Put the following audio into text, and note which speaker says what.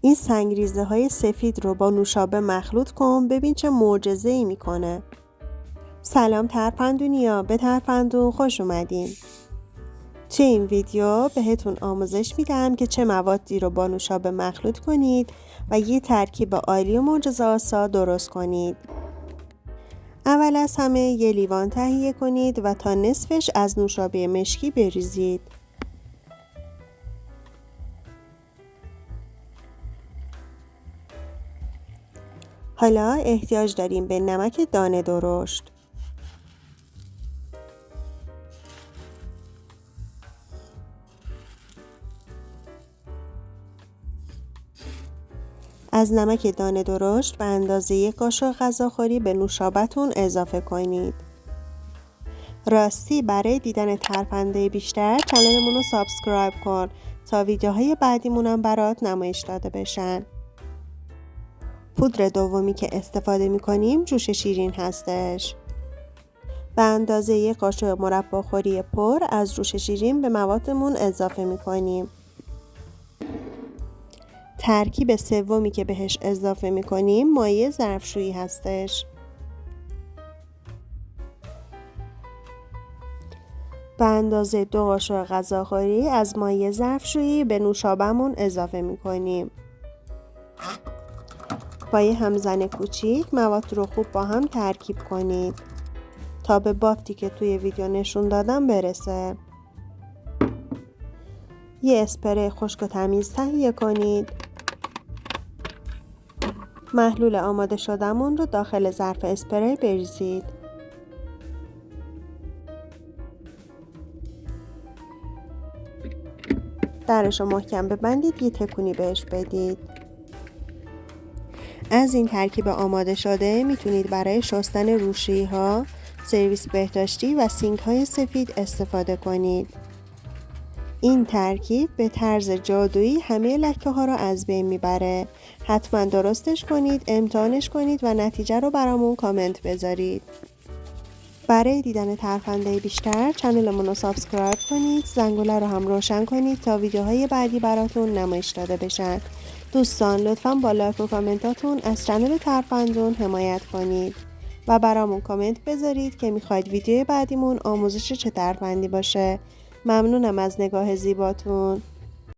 Speaker 1: این سنگریزه های سفید رو با نوشابه مخلوط کن، ببین چه معجزه‌ای میکنه. سلام ترفندونیا، به ترفندون خوش اومدین. توی این ویدیو بهتون آموزش میدم که چه موادی رو با نوشابه مخلوط کنید و یه ترکیب عالی و معجزه‌آسا درست کنید. اول از همه یه لیوان تهیه کنید و تا نصفش از نوشابه مشکی بریزید. حالا احتیاج داریم به نمک دانه درشت. از نمک دانه درشت به اندازه 1 قاشق غذاخوری به نوشابه‌تون اضافه کنید. راستی برای دیدن ترفنده بیشتر کانالمون رو سابسکرایب کن تا ویدیوهای بعدیمونم برات نمایش داده بشن. پودر دومی که استفاده می‌کنیم جوش شیرین هستش. به اندازه 1 قاشق مرباخوری پر از جوش شیرین به موادمون اضافه می‌کنیم. ترکیب سومی که بهش اضافه می‌کنیم مایع ظرفشویی هستش. به اندازه 2 قاشق غذاخوری از مایع ظرفشویی به نوشابه‌مون اضافه می‌کنیم. با یه همزن کوچیک مواد رو خوب با هم ترکیب کنید تا به بافتی که توی ویدیو نشون دادم برسه. یه اسپری خشک و تمیز تهیه کنید. محلول آماده شده‌مون رو داخل ظرف اسپری بریزید. درش رو محکم ببندید، یه تکونی بهش بدید. از این ترکیب آماده شده میتونید برای شستن روشی‌ها، سرویس بهداشتی و سینک‌های سفید استفاده کنید. این ترکیب به طرز جادویی همه لکه‌ها رو از بین میبره. حتما درستش کنید، امتحانش کنید و نتیجه رو برامون کامنت بذارید. برای دیدن ترفنده بیشتر کانالمون رو سابسکرایب کنید، زنگوله رو هم روشن کنید تا ویدیوهای بعدی براتون نمایش داده بشن. دوستان لطفاً با لایک و کامنتاتون از کانال ترفندون حمایت کنید و برامون کامنت بذارید که میخواید ویدیو بعدیمون آموزش چه ترفندی باشه. ممنونم از نگاه زیباتون.